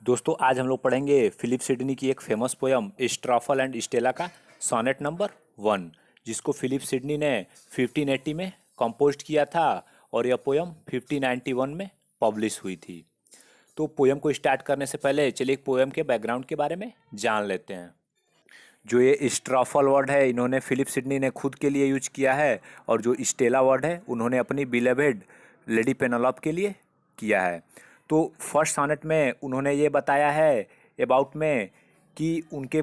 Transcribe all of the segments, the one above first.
दोस्तों आज हम लोग पढ़ेंगे फिलिप सिडनी की एक फेमस पोयम स्ट्रॉफल एंड स्टेला का सोनेट नंबर 1, जिसको फिलिप सिडनी ने 1580 में कंपोज किया था और यह पोयम 1591 में पब्लिश हुई थी। तो पोयम को स्टार्ट करने से पहले चलिए एक पोयम के बैकग्राउंड के बारे में जान लेते हैं। जो ये स्ट्रॉफल वर्ड है इन्होंने फिलिप सिडनी ने खुद के लिए यूज किया है, और जो स्टेला वर्ड है उन्होंने अपनी बिलेवेड लेडी पेनेलोप के लिए किया है। तो फर्स्ट सोनेट में उन्होंने ये बताया है अबाउट में कि उनके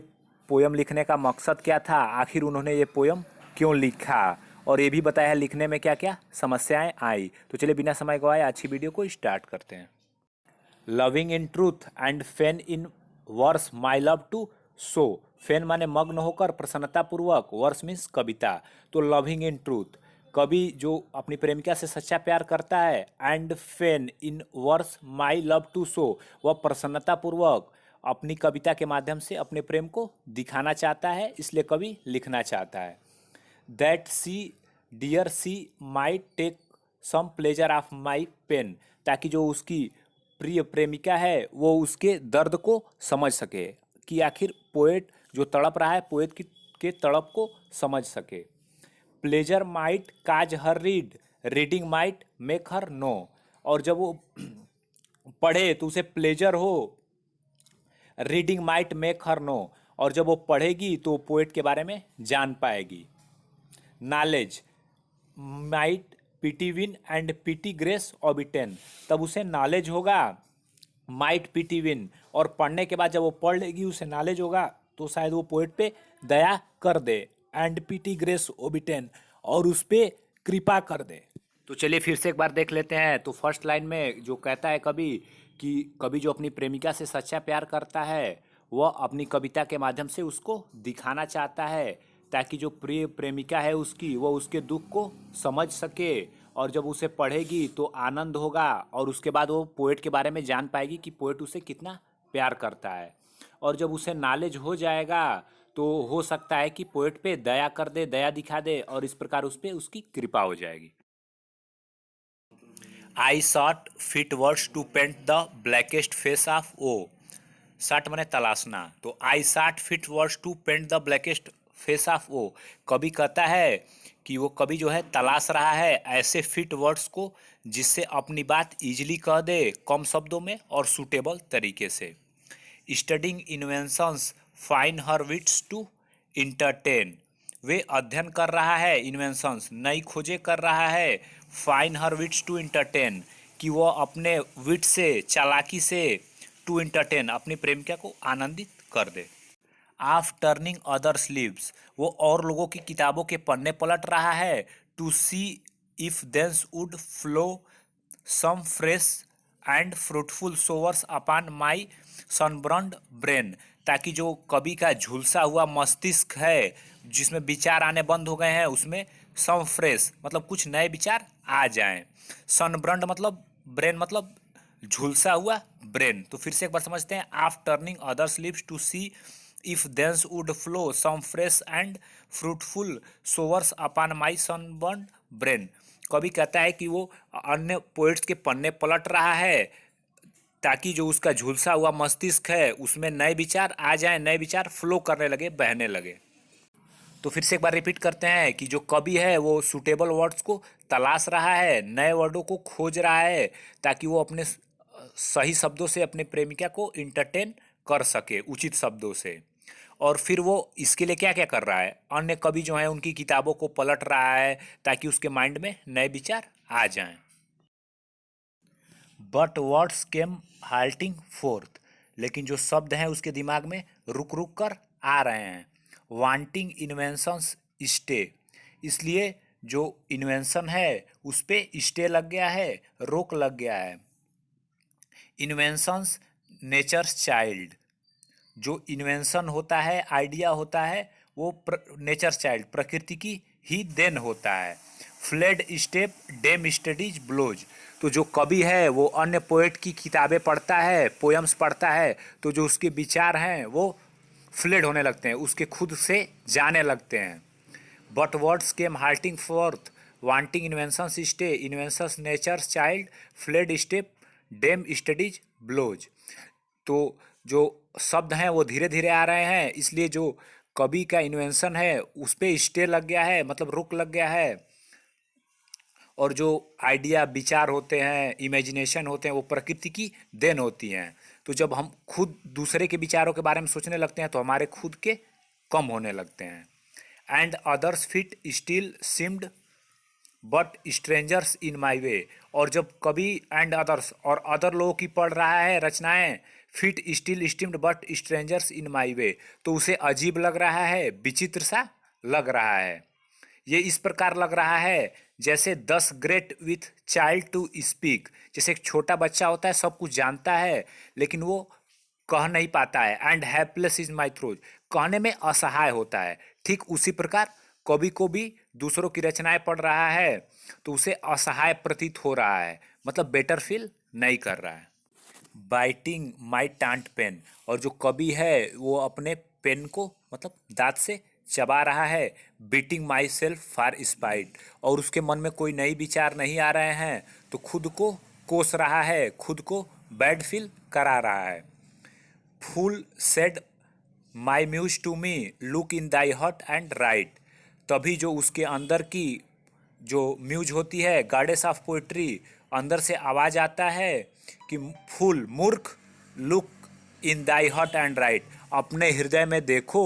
पोयम लिखने का मकसद क्या था, आखिर उन्होंने ये पोयम क्यों लिखा, और ये भी बताया है लिखने में क्या क्या समस्याएं आई। तो चलिए बिना समय गवाए आज की वीडियो को स्टार्ट करते हैं। Loving in truth and fain in verse my love to show. Fain माने मग्न होकर प्रसन्नतापूर्वक, वर्स मीन्स कविता। तो लविंग इन ट्रूथ, कवि जो अपनी प्रेमिका से सच्चा प्यार करता है, and fain in verse my love to show, वह प्रसन्नतापूर्वक अपनी कविता के माध्यम से अपने प्रेम को दिखाना चाहता है, इसलिए कवि लिखना चाहता है। That she dear she might take some pleasure of my pain, ताकि जो उसकी प्रिय प्रेमिका है वो उसके दर्द को समझ सके, कि आखिर पोएट जो तड़प रहा है पोएट की के तड़प को समझ सके। Pleasure might cause her read, reading might make her know, और जब वो पढ़े तो उसे प्लेजर हो, reading might make her know, और जब वो पढ़ेगी तो पोएट के बारे में जान पाएगी। Knowledge might pity win and pity grace obtain, तब उसे नॉलेज होगा, माइट पीटी विन, और पढ़ने के बाद जब वो पढ़ लेगी उसे नॉलेज होगा तो शायद वो पोएट पे दया कर दे, एंड पीटी ग्रेस ओबिटेन, और उस पे कृपा कर दे। तो चलिए फिर से एक बार देख लेते हैं। तो फर्स्ट लाइन में जो कहता है कवि कि कवि जो अपनी प्रेमिका से सच्चा प्यार करता है वह अपनी कविता के माध्यम से उसको दिखाना चाहता है, ताकि जो प्रिय प्रेमिका है उसकी वो उसके दुख को समझ सके, और जब उसे पढ़ेगी तो आनंद होगा, और उसके बाद वो पोएट के बारे में जान पाएगी कि पोएट उसे कितना प्यार करता है। और जब उसे नॉलेज हो जाएगा तो हो सकता है कि पोएट पे दया कर दे, दया दिखा दे, और इस प्रकार उस पर उसकी कृपा हो जाएगी। I sought fit words to paint the blackest face of woe. Sought माने तलाशना, तो I sought fit words to paint the blackest face of woe. कवि कहता है कि वो कवि जो है तलाश रहा है ऐसे फिट वर्ड्स को जिससे अपनी बात इजीली कह दे, कम शब्दों में और सूटेबल तरीके से। Studying inventions fine her wits to entertain, वे अध्ययन कर रहा है, इन्वेंशंस नई खोजें कर रहा है, fine her wits to entertain, कि वो अपने विट से, चालाकी से, टू इंटरटेन, अपनी प्रेमिका को आनंदित कर दे। ऑफ टर्निंग अदर स्लीव्स, वो और लोगों की किताबों के पन्ने पलट रहा है, to see if thence would flow some fresh and fruitful showers upon my sunburned brain, ताकि जो कवि का झुलसा हुआ मस्तिष्क है जिसमें विचार आने बंद हो गए हैं उसमें सम फ्रेश मतलब कुछ नए विचार आ जाएं। सनबर्न्ड मतलब ब्रेन मतलब झुलसा हुआ ब्रेन। तो फिर से एक बार समझते हैं। After turning other sleeves to see if thence would flow some fresh and fruitful showers upon my sunburned brain, कवि कहता है कि वो अन्य पोएट्स के पन्ने पलट रहा है ताकि जो उसका झुलसा हुआ मस्तिष्क है उसमें नए विचार आ जाएं, नए विचार फ्लो करने लगे, बहने लगे। तो फिर से एक बार रिपीट करते हैं कि जो कवि है वो सूटेबल वर्ड्स को तलाश रहा है, नए वर्डों को खोज रहा है, ताकि वो अपने सही शब्दों से अपने प्रेमिका को इंटरटेन कर सके, उचित शब्दों से। और फिर वो इसके लिए क्या क्या कर रहा है, अन्य कवि जो हैं उनकी किताबों को पलट रहा है ताकि उसके माइंड में नए विचार आ जाएं। But words came halting fourth, लेकिन जो शब्द हैं उसके दिमाग में रुक रुक कर आ रहे हैं। वांटिंग इन्वेंशंस स्टे, इसलिए जो इन्वेंशन है उस पे स्टे लग गया है, रोक लग गया है। इन्वेंशंस नेचर्स चाइल्ड, जो इन्वेंशन होता है, आइडिया होता है, वो नेचर चाइल्ड प्रकृति की ही देन होता है। Fled step dame studies blows, तो जो कवि है वो अन्य पोएट की किताबें पढ़ता है, पोएम्स पढ़ता है, तो जो उसके विचार हैं वो फ्लेड होने लगते हैं, उसके खुद से जाने लगते हैं। But words came halting forth wanting invention's stay, invention's nature's child, fled step dame studies blows, तो जो शब्द हैं वो धीरे धीरे आ रहे हैं, इसलिए जो कवि का इन्वेंशन है उस पे स्टे लग गया है, मतलब रोक लग गया है। और जो आइडिया विचार होते हैं, इमेजिनेशन होते हैं, वो प्रकृति की देन होती हैं। तो जब हम खुद दूसरे के विचारों के बारे में सोचने लगते हैं तो हमारे खुद के कम होने लगते हैं। And others feet still seemed but strangers in my way. और जब कभी एंड अदर्स और अदर लोगों की पढ़ रहा है रचनाएं, feet still seemed but strangers in my way, तो उसे अजीब लग रहा है, विचित्र सा लग रहा है। ये इस प्रकार लग रहा है जैसे 10 great with child to speak. जैसे एक छोटा बच्चा होता है, सब कुछ जानता है लेकिन वो कह नहीं पाता है। And helpless is my throws, कहने में असहाय होता है। ठीक उसी प्रकार कवि को भी दूसरों की रचनाएं पढ़ रहा है तो उसे असहाय प्रतीत हो रहा है, मतलब बेटर फील नहीं कर रहा है। बाइटिंग माई टांट पेन, और जो कवि है वो अपने पेन को मतलब दांत से चबा रहा है। Beating my self for spite, और उसके मन में कोई नई विचार नहीं आ रहे हैं तो खुद को कोस रहा है, खुद को बैड फील करा रहा है। Fool said my muse to me look in thy heart and write, तभी जो उसके अंदर की जो म्यूज होती है, गॉडेस ऑफ पोइट्री, अंदर से आवाज आता है कि फूल मूर्ख, look in thy heart and write, अपने हृदय में देखो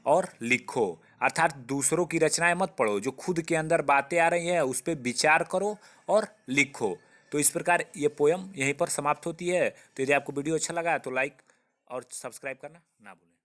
और लिखो। अर्थात दूसरों की रचनाएं मत पढ़ो, जो खुद के अंदर बातें आ रही हैं उस पर विचार करो और लिखो। तो इस प्रकार ये पोयम यहीं पर समाप्त होती है। तो यदि आपको वीडियो अच्छा लगा तो लाइक और सब्सक्राइब करना ना भूलें।